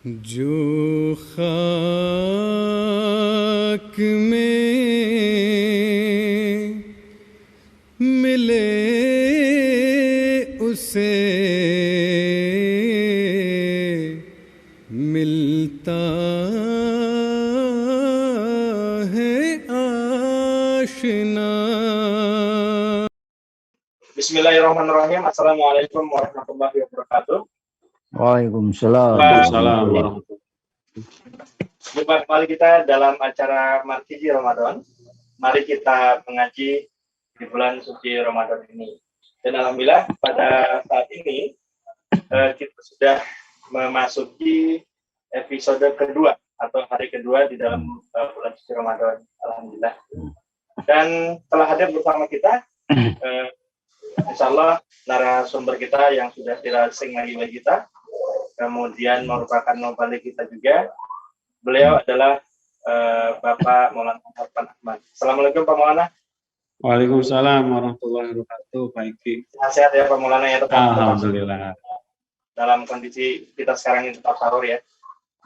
जो खाक में मिले उसे मिलता है आशिना. Bismillahirrahmanirrahim. Assalamualaikum warahmatullahi wabarakatuh. Waalaikumsalam. Waalaikumsalam warahmatullahi wabarakatuh. Jumpa kembali kita dalam acara Markiji Ramadan. Mari kita mengaji di bulan suci Ramadan ini. Dan alhamdulillah pada saat ini kita sudah memasuki episode kedua atau hari kedua di dalam bulan suci Ramadan. Alhamdulillah. Dan telah hadir bersama kita insya Allah narasumber kita yang sudah tidak asing lagi bagi kita, kemudian merupakan mubalik kita juga. Beliau adalah Bapak Maulana Harpan Ahmad. Assalamualaikum Pak Maulana. Waalaikumsalam warahmatullahi wabarakatuh. Baik. Sehat ya Pak Maulana ya. Alhamdulillah. Dalam kondisi kita sekarang ini tetap sahur ya.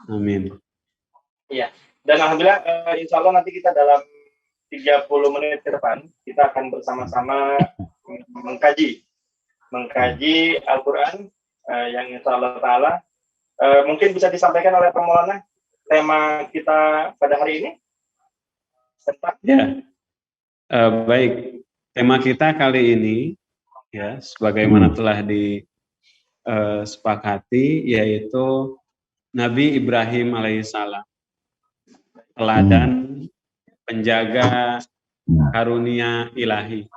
Amin. Iya. Dan alhamdulillah insya Allah nanti kita dalam 30 menit ke depan kita akan bersama-sama mengkaji Al-Quran yang insya Allah Ta'ala mungkin bisa disampaikan oleh Pak Maulana tema kita pada hari ini tentang baik, tema kita kali ini ya sebagaimana telah disepakati yaitu Nabi Ibrahim alaihissalam, teladan penjaga karunia ilahi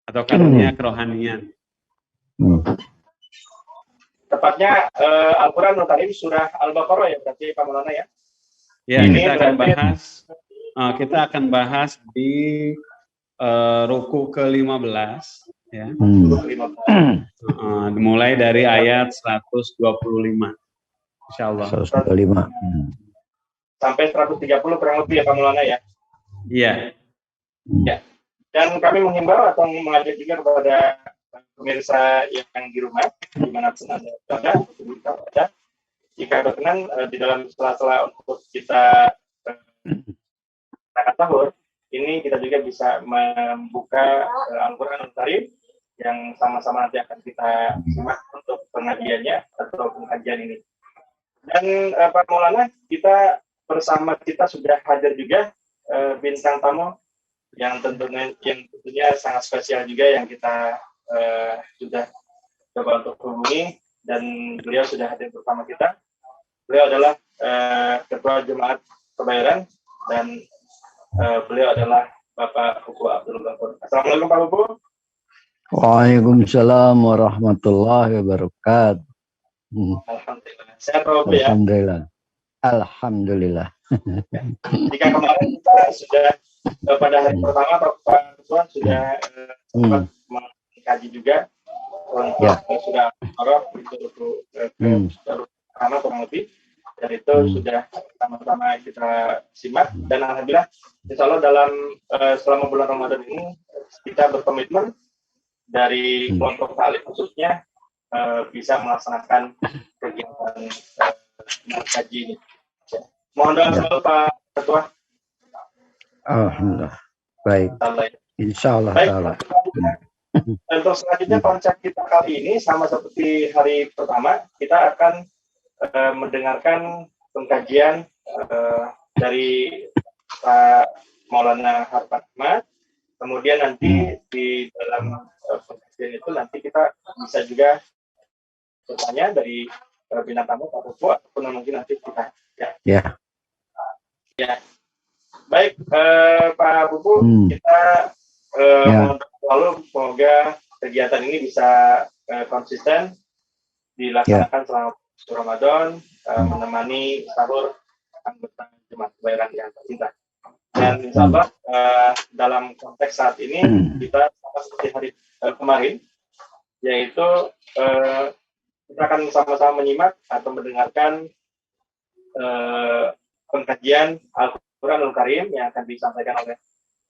atau karunia kerohanian. Tepatnya Al-Quran Al-Karim surah Al-Baqarah ya berarti Pak Maulana ya. Ya, ini kita akan bahas di ruku ke-15 ya. Dimulai dari ayat 125. Insyaallah. 125. Sampai 130 kurang lebih ya Pak Maulana ya. Iya. Ya. Dan kami menghimbau atau mengajak juga kepada pemirsa yang di rumah, dimanapun Anda berada, jika berkenan di dalam sela-sela untuk kita makan sahur, ini kita juga bisa membuka Al-Quran Al-Karim yang sama-sama nanti akan kita simak untuk pengajiannya atau pengkajian ini. Dan Pak Maulana, kita bersama kita sudah hadir juga bintang tamu yang tentunya sangat spesial juga yang kita sudah coba untuk hubungi dan beliau sudah hadir bersama kita. Beliau adalah Ketua Jemaat Kebayoran dan beliau adalah Bapak Buku Abdul Ghafur. Assalamualaikum Pak Buku. Waalaikumsalam warahmatullahi wabarakatuh. Alhamdulillah. Sehat Pak Buku ya? Alhamdulillah. Alhamdulillah. Jika kemarin kita sudah pada hari pertama Pak Ketua sudah sempat mengkaji juga untuk sudah Al-Baqarah itu pertama kurang lebih dan itu sudah sama-sama kita simak dan alhamdulillah insya Allah dalam selama bulan Ramadan ini kita berkomitmen dari kelompok ta'lim khususnya bisa melaksanakan kegiatan mengkaji ini. Mohon doa selalu Pak Ketua. Alhamdulillah. Baik. Insya Allah. Dan untuk selanjutnya konsep kita kali ini sama seperti hari pertama, kita akan mendengarkan pengkajian dari Pak Maulana Harpan Ahmad. Kemudian nanti di dalam pengkajian itu nanti kita bisa juga bertanya dari bintang tamu Pak Buku ataupun mungkin nanti kita ya. Baik Pak Buku, kita lalu semoga kegiatan ini bisa konsisten dilaksanakan selama Ramadan, menemani sahur anggota Jemaat Kebayoran yang tercinta. Dan insya Allah dalam konteks saat ini kita sama seperti hari kemarin, yaitu kita akan sama-sama menyimak atau mendengarkan pengkajian Al-Quran Al-Karim yang akan disampaikan oleh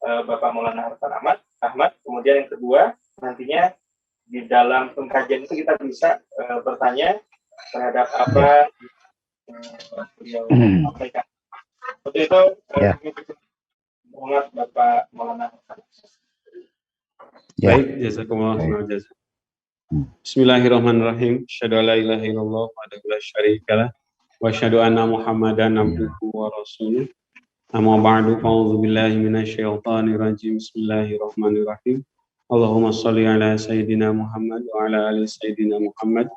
Bapak Maulana Harpan Ahmad. Kemudian yang kedua, nantinya di dalam pengkajian itu kita bisa bertanya terhadap apa beliau sampaikan. Untuk itu, Ya. Muhammad Bapak Maulana. Ya. Baik, jazakumullah khairan. Bismillahirrahmanirrahim. Asyhadu an la ilaha illallah wahdahu la syarikalah wa asyhadu anna Muhammadan abduhu wa rasuluh. Amma ba'du, fa'udzu billahi minasyaitonir rajim. Bismillahirrahmanirrahim. Allahumma shalli ala sayyidina Muhammad wa ala ali sayyidina Muhammad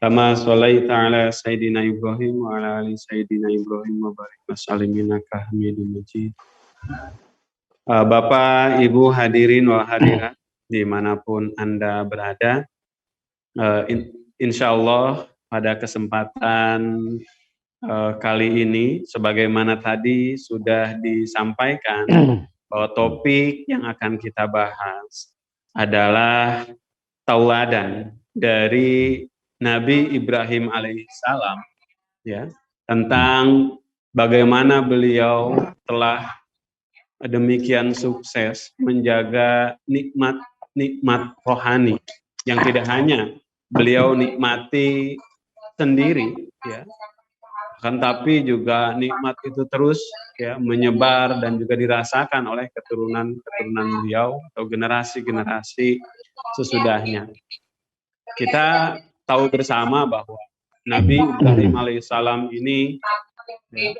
kama shallaita ala sayyidina Ibrahim wa ala ali sayyidina Ibrahim wa barik wa sallim innaka Hamidum Majid. Bapak, Ibu hadirin wa hadirat dimanapun Anda berada, insya Allah pada kesempatan kali ini, sebagaimana tadi sudah disampaikan bahwa topik yang akan kita bahas adalah tauladan dari Nabi Ibrahim alaihissalam, ya, tentang bagaimana beliau telah demikian sukses menjaga nikmat rohani yang tidak hanya beliau nikmati sendiri, ya, kan, tapi juga nikmat itu terus, ya, menyebar dan juga dirasakan oleh keturunan beliau atau generasi sesudahnya. Kita tahu bersama bahwa Nabi Ibrahim alaihissalam ini, ya,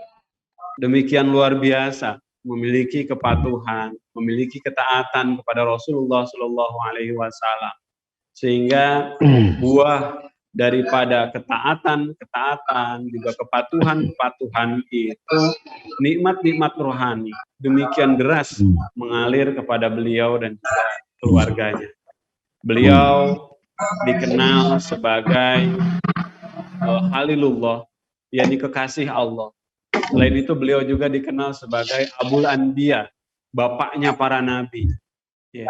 demikian luar biasa, memiliki kepatuhan, memiliki ketaatan kepada Rasulullah Shallallahu Alaihi Wasallam, sehingga buah daripada ketaatan juga kepatuhan itu nikmat rohani demikian deras mengalir kepada beliau dan juga keluarganya. Beliau dikenal sebagai Khalilullah, yakni kekasih Allah. Selain itu beliau juga dikenal sebagai Abul Anbiya, bapaknya para nabi, ya.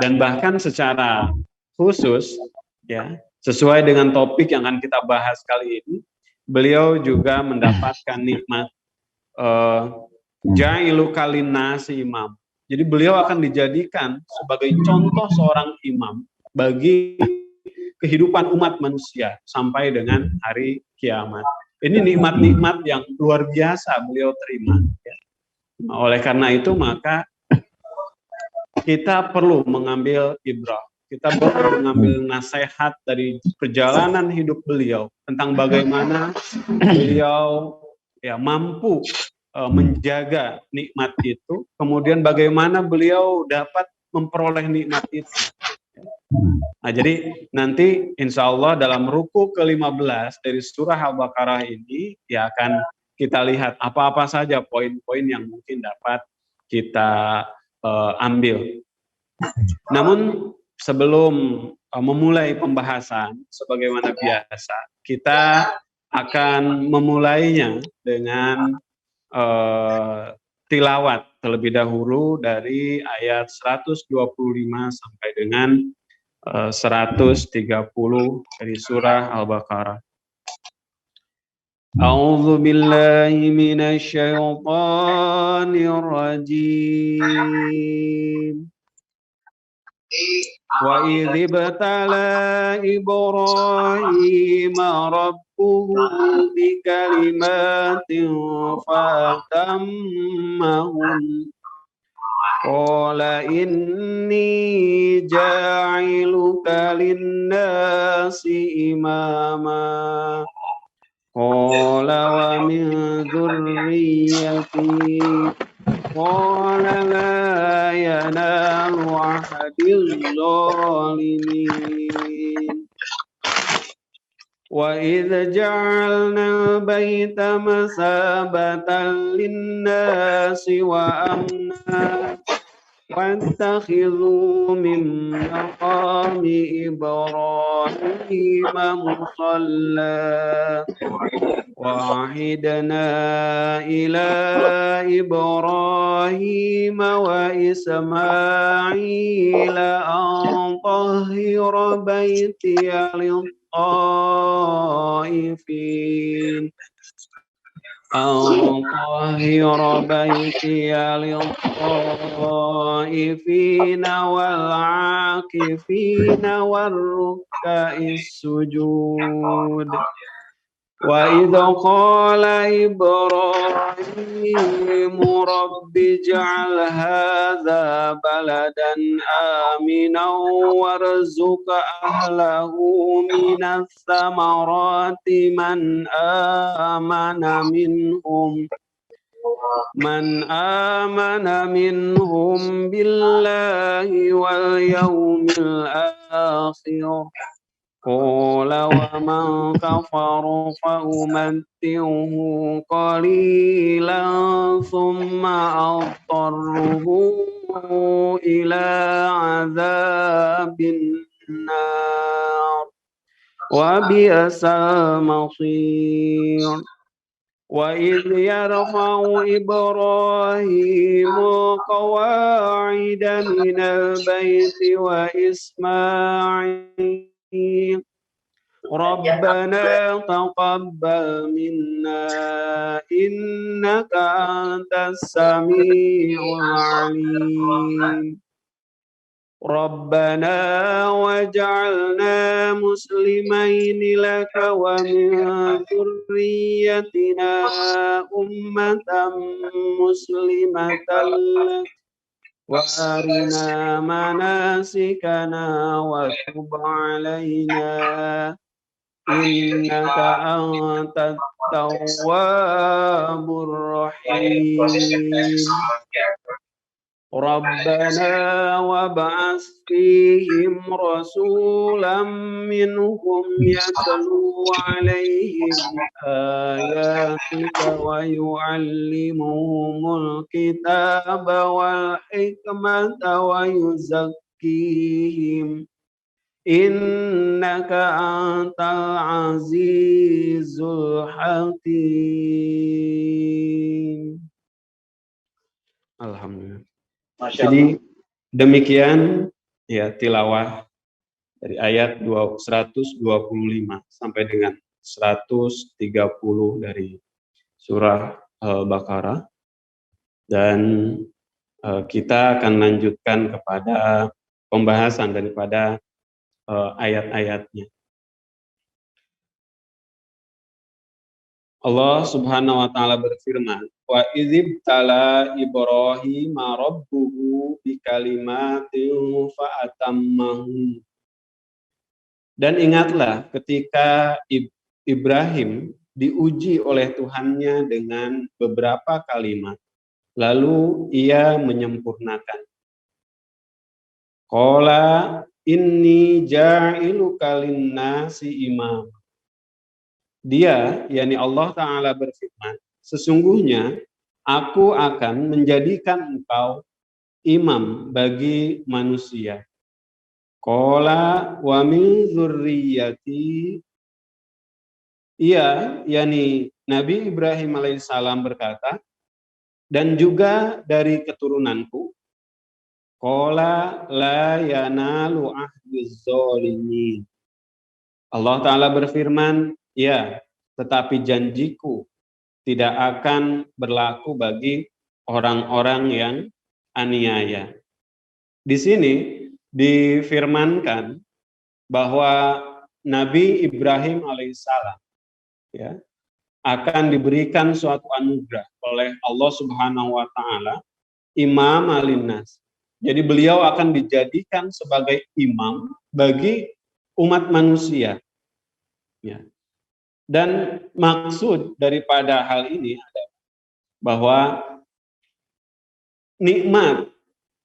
Dan bahkan secara khusus, ya, sesuai dengan topik yang akan kita bahas kali ini, beliau juga mendapatkan nikmat Ja'ilu kalinasi imam. Jadi beliau akan dijadikan sebagai contoh seorang imam bagi kehidupan umat manusia sampai dengan hari kiamat. Ini nikmat-nikmat yang luar biasa beliau terima, ya. Oleh karena itu maka kita perlu mengambil ibrah. Kita perlu mengambil nasihat dari perjalanan hidup beliau tentang bagaimana beliau, ya, mampu menjaga nikmat itu, kemudian bagaimana beliau dapat memperoleh nikmat itu. Nah, jadi nanti insya Allah dalam ruku ke-15 dari surah Al-Baqarah ini, ya, akan kita lihat apa-apa saja poin-poin yang mungkin dapat kita ambil. Namun sebelum memulai pembahasan, sebagaimana biasa, kita akan memulainya dengan tilawat terlebih dahulu dari ayat 125 sampai dengan 130 dari surah Al-Baqarah. A'udzu billahi minasy syaithanir rajim. Wa idh ibtala Ibrahima rabbuhu bikalimatin fatammahun qala inni ja'iluka linnasi imama qala wa min dzurriyyati qala la yanalu ahadil zalimin wa idh ja'alna baita masabatan linnasi wa amna wattakhidhu min maqami Ibrahima musalla وعهدنا إلى إبراهيم وإسماعيل أن طهر بيتي للطائفين والعاكفين والركع السجود Wa idza qala Ibrahim rabbi ij'al hadza baladan aminan warzuq ahlahu minas samarati man amana minhum billahi wal yawmil akhir. Qala wa man kafara fa umatti'uhu qalilan thumma adtarruhu ila adzabin nar wa bi'sal masir. Wa idh yarfa'u Ibrahimu qawa'ida minal baiti wa Ismail Rabbana taqabbal minna innaka antas sami'ul alim. Rabbana waj'alna muslimaini laka wa min dzurriyyatina ummatan muslimatan lak wa arina manasikana wa tub alaina innaka antat tawwabur rahim. Rabbana wab'ats fihim rasulan minhum yatlu 'alaihim ayatika wa yu'allimuhumul kitaba wal hikmata wa yuzakkihim innaka antal azizul hakim. Alhamdulillah. Jadi demikian ya tilawah dari ayat 125 sampai dengan 130 dari surah Al-Baqarah, dan kita akan lanjutkan kepada pembahasan daripada ayat-ayatnya. Allah Subhanahu wa taala berfirman, wa idzib tala Ibrahim rabbuhu bikalimatin fa'atammahum. Dan ingatlah ketika Ibrahim diuji oleh Tuhannya dengan beberapa kalimat, lalu ia menyempurnakan. Qala inni ja'iluka linnasi imam. Dia, yakni Allah Ta'ala berfirman, sesungguhnya aku akan menjadikan engkau imam bagi manusia. Qala wa min dzurriyyati. Ia, yakni Nabi Ibrahim alaihissalam berkata, dan juga dari keturunanku. Qala la yanalu ahdiz zalimin. Allah Ta'ala berfirman, ya, tetapi janjiku tidak akan berlaku bagi orang-orang yang aniaya. Di sini difirmankan bahwa Nabi Ibrahim alaihissalam ya akan diberikan suatu anugerah oleh Allah Subhanahu wa taala, imam alinnas. Jadi beliau akan dijadikan sebagai imam bagi umat manusia. Ya. Dan maksud daripada hal ini adalah bahwa nikmat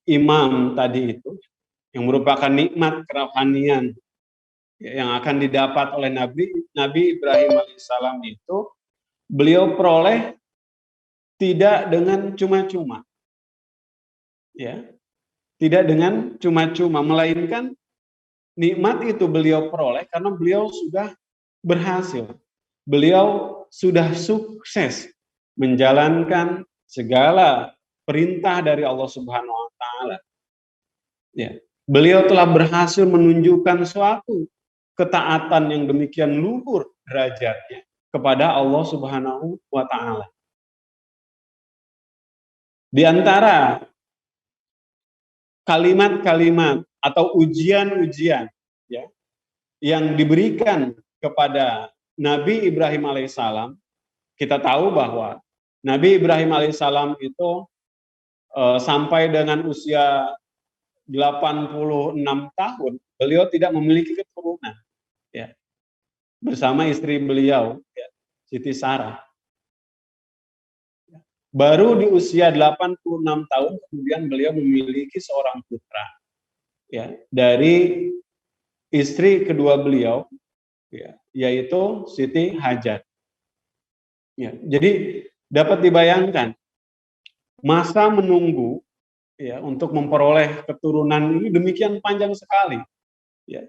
imam tadi itu yang merupakan nikmat kerohanian yang akan didapat oleh Nabi Ibrahim alaihissalam itu beliau peroleh tidak dengan cuma-cuma, ya, tidak dengan cuma-cuma, melainkan nikmat itu beliau peroleh karena beliau sudah berhasil. Beliau sudah sukses menjalankan segala perintah dari Allah Subhanahu wa taala. Ya, beliau telah berhasil menunjukkan suatu ketaatan yang demikian luhur derajatnya kepada Allah Subhanahu wa taala. Di antara kalimat-kalimat atau ujian-ujian ya yang diberikan kepada Nabi Ibrahim alaihissalam, kita tahu bahwa Nabi Ibrahim alaihissalam itu sampai dengan usia 86 tahun, beliau tidak memiliki keturunan, ya, bersama istri beliau, ya, Siti Sarah. Baru di usia 86 tahun kemudian beliau memiliki seorang putra, ya, dari istri kedua beliau, ya, yaitu Siti Hajar. Ya, jadi dapat dibayangkan masa menunggu, ya, untuk memperoleh keturunan ini demikian panjang sekali, ya,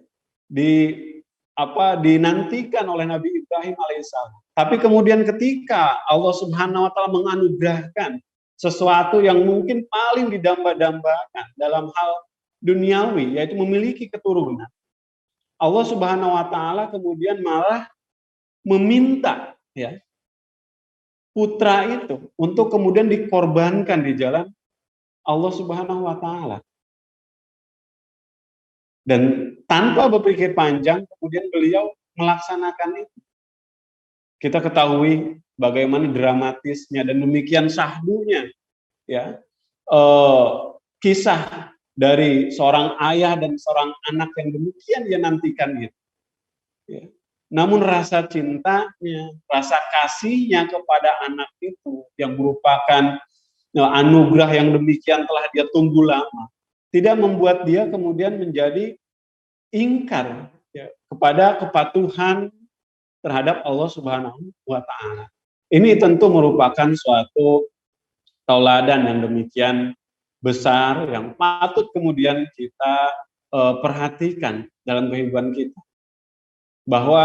dinantikan oleh Nabi Ibrahim alaihissalam. Tapi kemudian ketika Allah Subhanahu wa taala menganugerahkan sesuatu yang mungkin paling didamba-dambakan dalam hal duniawi, yaitu memiliki keturunan, Allah Subhanahu wa taala kemudian malah meminta, ya, putra itu untuk kemudian dikorbankan di jalan Allah Subhanahu wa taala. Dan tanpa berpikir panjang kemudian beliau melaksanakan itu. Kita ketahui bagaimana dramatisnya dan demikian syahdunya, ya, kisah dari seorang ayah dan seorang anak yang demikian dia nantikan itu, ya. Namun rasa cintanya, rasa kasihnya kepada anak itu yang merupakan anugerah yang demikian telah dia tunggu lama, tidak membuat dia kemudian menjadi ingkar, ya, kepada kepatuhan terhadap Allah Subhanahu wa taala. Ini tentu merupakan suatu tauladan yang demikian besar yang patut kemudian kita perhatikan dalam kehidupan kita. Bahwa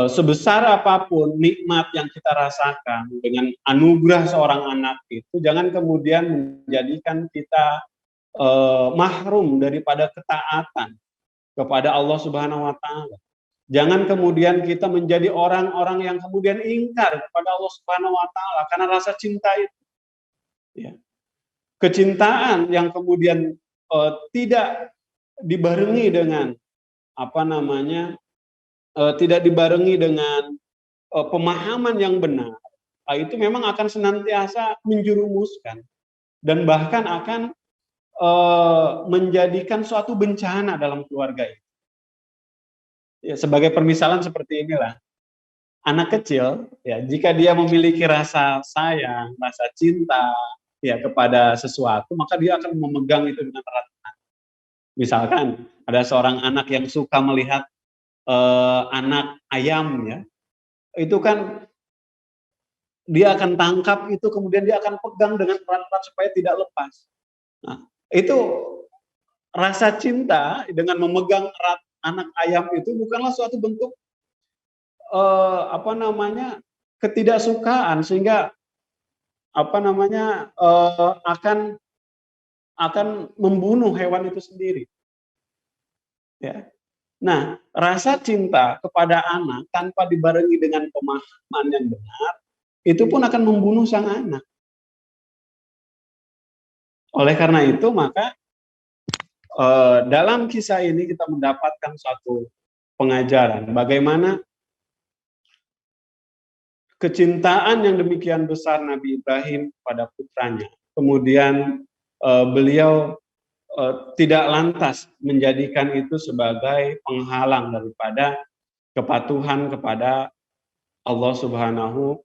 sebesar apapun nikmat yang kita rasakan dengan anugerah seorang anak itu, jangan kemudian menjadikan kita mahrum daripada ketaatan kepada Allah Subhanahu wa taala. Jangan kemudian kita menjadi orang-orang yang kemudian ingkar kepada Allah Subhanahu wa taala karena rasa cinta itu. Ya. Kecintaan yang kemudian tidak dibarengi dengan tidak dibarengi dengan pemahaman yang benar, itu memang akan senantiasa menjerumuskan dan bahkan akan menjadikan suatu bencana dalam keluarga itu. Ya, sebagai permisalan seperti inilah, anak kecil, ya, jika dia memiliki rasa sayang, rasa cinta, ya, kepada sesuatu, maka dia akan memegang itu dengan erat. Misalkan ada seorang anak yang suka melihat anak ayam, ya, itu kan dia akan tangkap itu, kemudian dia akan pegang dengan erat-erat supaya tidak lepas. Nah, itu rasa cinta dengan memegang erat anak ayam itu bukanlah suatu bentuk ketidaksukaan sehingga akan membunuh hewan itu sendiri. Ya. Nah, rasa cinta kepada anak tanpa dibarengi dengan pemahaman yang benar, itu pun akan membunuh sang anak. Oleh karena itu, maka dalam kisah ini kita mendapatkan suatu pengajaran bagaimana kecintaan yang demikian besar Nabi Ibrahim pada putranya. Kemudian beliau tidak lantas menjadikan itu sebagai penghalang daripada kepatuhan kepada Allah Subhanahu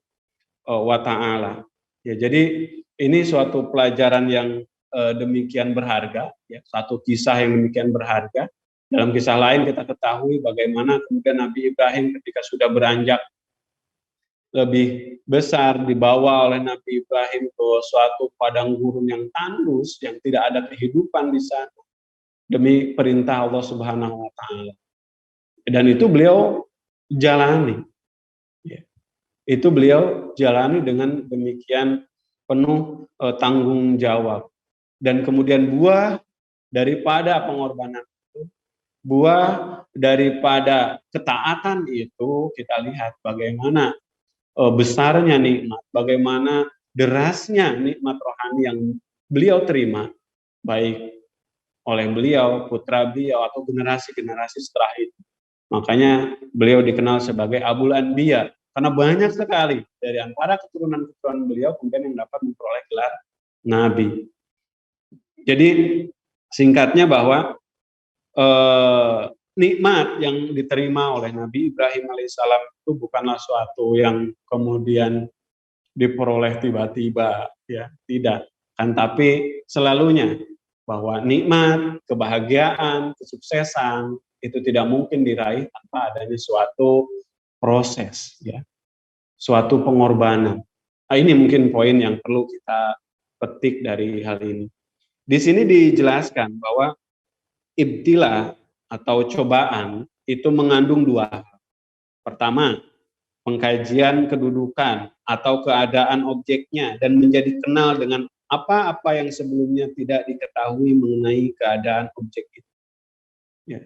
wa taala. Ya, jadi ini suatu pelajaran yang demikian berharga, ya, satu kisah yang demikian berharga. Dalam kisah lain kita ketahui bagaimana kemudian Nabi Ibrahim ketika sudah beranjak lebih besar dibawa oleh Nabi Ibrahim ke suatu padang gurun yang tandus, yang tidak ada kehidupan di sana demi perintah Allah Subhanahu wa taala. Dan itu beliau jalani. Ya. Itu beliau jalani dengan demikian penuh tanggung jawab. Dan kemudian buah daripada pengorbanan itu, buah daripada ketaatan itu, kita lihat bagaimana besarnya nikmat, bagaimana derasnya nikmat rohani yang beliau terima, baik oleh beliau, putra beliau, atau generasi-generasi setelah itu. Makanya beliau dikenal sebagai Abul Anbiya, karena banyak sekali dari antara keturunan-keturunan beliau kemudian yang dapat memperoleh gelar Nabi. Jadi singkatnya bahwa nikmat yang diterima oleh Nabi Ibrahim alaihissalam itu bukanlah suatu yang kemudian diperoleh tiba-tiba, ya tidak. Kan tapi selalunya bahwa nikmat, kebahagiaan, kesuksesan itu tidak mungkin diraih tanpa adanya suatu proses, ya, suatu pengorbanan. Nah, ini mungkin poin yang perlu kita petik dari hal ini. Di sini dijelaskan bahwa ibtila atau cobaan itu mengandung dua hal. Pertama, pengkajian kedudukan atau keadaan objeknya dan menjadi kenal dengan apa-apa yang sebelumnya tidak diketahui mengenai keadaan objek itu. Ya.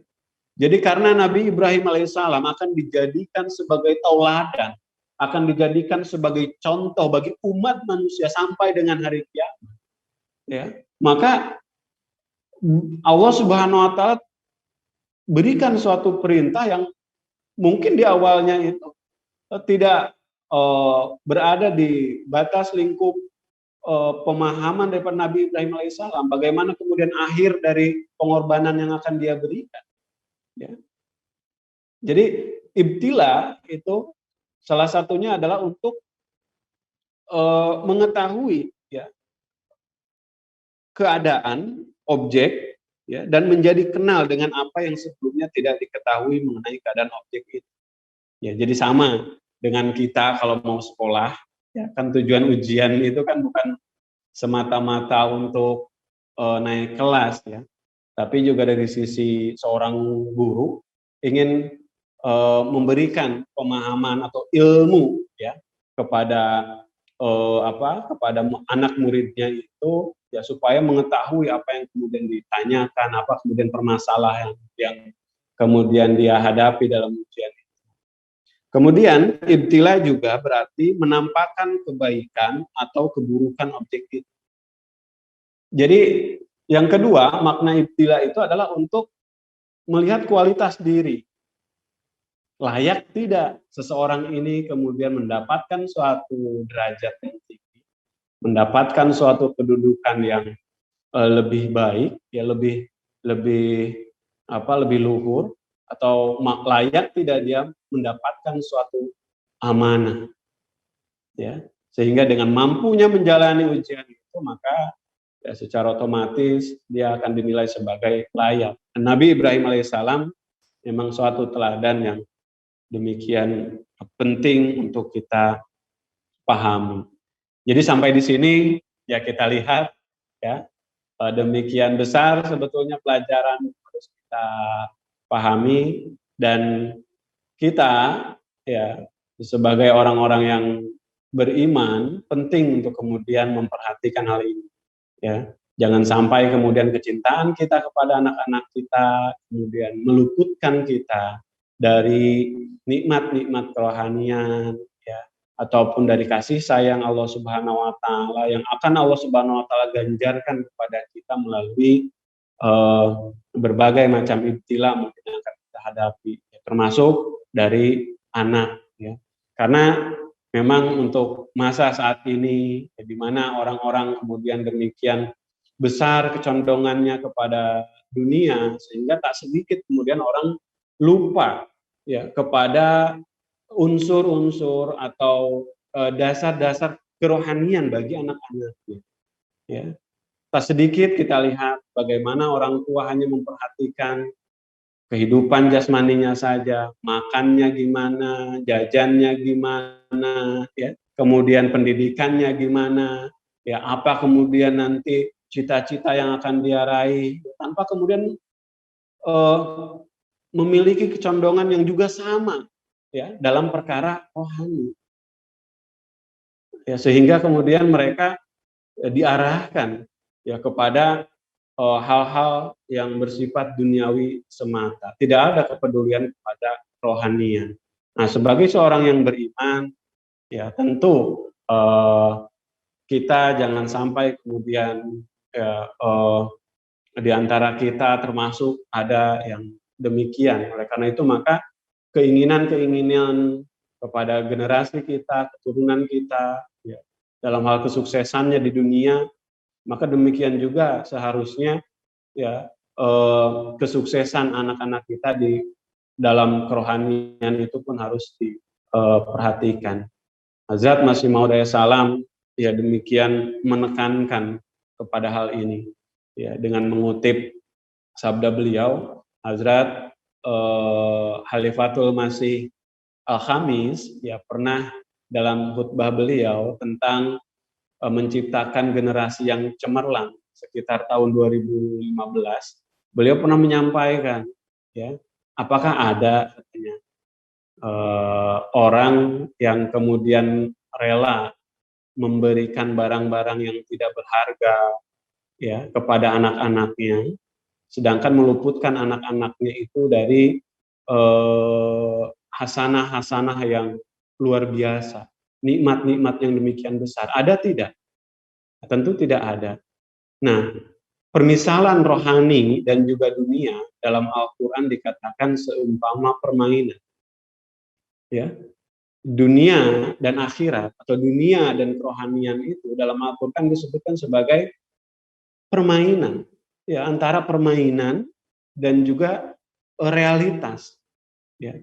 Jadi karena Nabi Ibrahim alaihissalam akan dijadikan sebagai tauladan, akan dijadikan sebagai contoh bagi umat manusia sampai dengan hari kiamat, ya, maka Allah Subhanahu wa taala berikan suatu perintah yang mungkin di awalnya itu tidak berada di batas lingkup pemahaman daripada Nabi Ibrahim alaihissalam. Bagaimana kemudian akhir dari pengorbanan yang akan dia berikan. Ya. Jadi ibtila itu salah satunya adalah untuk mengetahui, ya, keadaan objek, ya, dan menjadi kenal dengan apa yang sebelumnya tidak diketahui mengenai keadaan objek itu. Ya, jadi sama dengan kita kalau mau sekolah, ya kan tujuan ujian itu kan bukan semata-mata untuk naik kelas, ya, tapi juga dari sisi seorang guru ingin memberikan pemahaman atau ilmu, ya, kepada kepada anak muridnya itu, ya, supaya mengetahui apa yang kemudian ditanyakan, apa kemudian permasalahan yang kemudian dia hadapi dalam ujian. Kemudian ibtila juga berarti menampakkan kebaikan atau keburukan objek itu. Jadi yang kedua, makna ibtila itu adalah untuk melihat kualitas diri. Layak tidak seseorang ini kemudian mendapatkan suatu derajat yang tinggi, mendapatkan suatu kedudukan yang lebih baik, ya, lebih luhur, atau layak tidak dia mendapatkan suatu amanah, ya, sehingga dengan mampunya menjalani ujian itu maka, ya, secara otomatis dia akan dinilai sebagai layak. Dan Nabi Ibrahim alaihissalam memang suatu teladan yang demikian penting untuk kita pahami. Jadi sampai di sini ya kita lihat, ya, demikian besar sebetulnya pelajaran yang harus kita pahami, dan kita, ya, sebagai orang-orang yang beriman penting untuk kemudian memperhatikan hal ini, ya. Jangan sampai kemudian kecintaan kita kepada anak-anak kita kemudian meluputkan kita dari nikmat-nikmat kerohanian, ya, ataupun dari kasih sayang Allah Subhanahu wa taala yang akan Allah Subhanahu wa taala ganjarkan kepada kita melalui berbagai macam ibtila mungkin yang akan kita hadapi, ya, termasuk dari anak, ya. Karena memang untuk masa saat ini, ya, di mana orang-orang kemudian demikian besar kecondongannya kepada dunia sehingga tak sedikit kemudian orang lupa, ya, kepada unsur-unsur atau dasar-dasar kerohanian bagi anak-anaknya, ya. Tak sedikit kita lihat bagaimana orang tua hanya memperhatikan kehidupan jasmaninya saja, makannya gimana, jajannya gimana, ya, kemudian pendidikannya gimana, ya, apa kemudian nanti cita-cita yang akan dia raih, tanpa kemudian memiliki kecondongan yang juga sama, ya, dalam perkara rohani, ya, sehingga kemudian mereka diarahkan, ya, kepada hal-hal yang bersifat duniawi semata, tidak ada kepedulian kepada rohanian. Nah, sebagai seorang yang beriman, ya, tentu kita jangan sampai kemudian, ya, di antara kita termasuk ada yang demikian. Oleh karena itu maka keinginan-keinginan kepada generasi kita, keturunan kita, ya, dalam hal kesuksesannya di dunia, maka demikian juga seharusnya ya kesuksesan anak-anak kita di dalam kerohanian itu pun harus diperhatikan. Hazrat Masih Maud salam ya demikian menekankan kepada hal ini ya dengan mengutip sabda beliau. Hazrat Khalifatul Masih Al-Khamis ya pernah dalam khutbah beliau tentang menciptakan generasi yang cemerlang sekitar tahun 2015, beliau pernah menyampaikan ya apakah ada katanya orang yang kemudian rela memberikan barang-barang yang tidak berharga ya kepada anak-anaknya, sedangkan meluputkan anak-anaknya itu dari hasanah-hasanah yang luar biasa, nikmat-nikmat yang demikian besar. Ada tidak? Tentu tidak ada. Nah, permisalan rohani dan juga dunia dalam Al-Quran dikatakan seumpama permainan. Ya, dunia dan akhirat atau dunia dan kerohanian itu dalam Al-Quran disebutkan sebagai permainan. Ya, antara permainan dan juga realitas. Ya.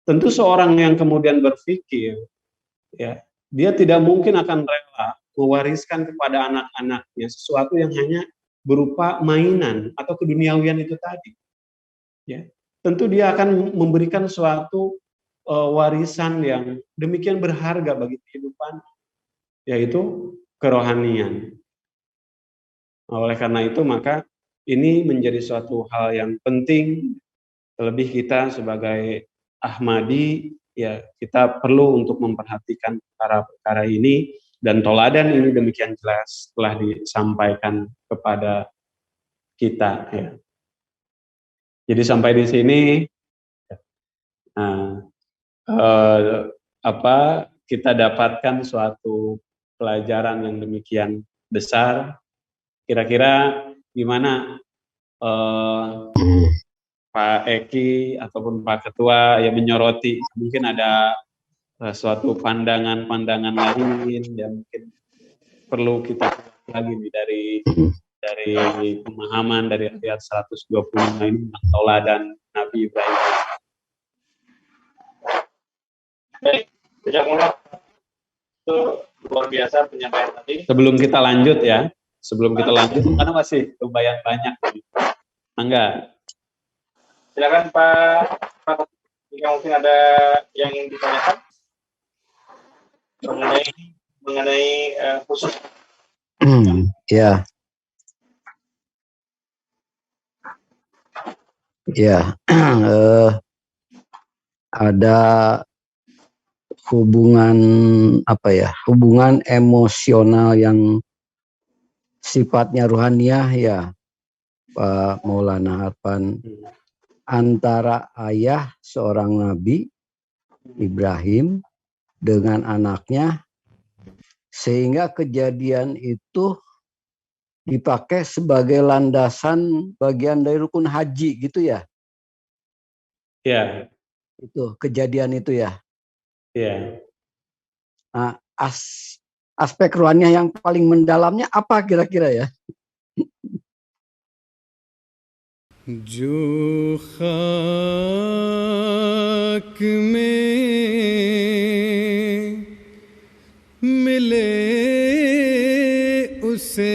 Tentu seorang yang kemudian berpikir, ya, dia tidak mungkin akan rela mewariskan kepada anak-anaknya sesuatu yang hanya berupa mainan atau keduniawian itu tadi. Ya, tentu dia akan memberikan suatu warisan yang demikian berharga bagi kehidupan, yaitu kerohanian. Oleh karena itu maka ini menjadi suatu hal yang penting, terlebih kita sebagai Ahmadi, ya kita perlu untuk memperhatikan perkara-perkara ini. Dan toladan ini demikian jelas telah disampaikan kepada kita. Ya. Jadi sampai di sini kita dapatkan suatu pelajaran yang demikian besar. Kira-kira gimana Pak Eki ataupun Pak Ketua yang menyoroti, mungkin ada suatu pandangan-pandangan lain yang mungkin perlu kita lagi nih dari pemahaman dari ayat 125 ini tentang tauladan Nabi Ibrahim. Baik, jazakumullah. Itu luar biasa penyampaian tadi. Sebelum kita lanjut karena masih lumayan banyak. Enggak. Silakan Pak, jika mungkin ada yang ingin ditanyakan mengenai khusus. Ya. Ya. Ada hubungan hubungan emosional yang sifatnya ruhaniah ya Pak Maulana Harpan, antara ayah seorang nabi Ibrahim dengan anaknya, sehingga kejadian itu dipakai sebagai landasan bagian dari rukun haji gitu ya? Ya. Itu kejadian itu ya? Ya. Nah, aspek rohaniah yang paling mendalamnya apa kira-kira ya? जो खाक में मिले उसे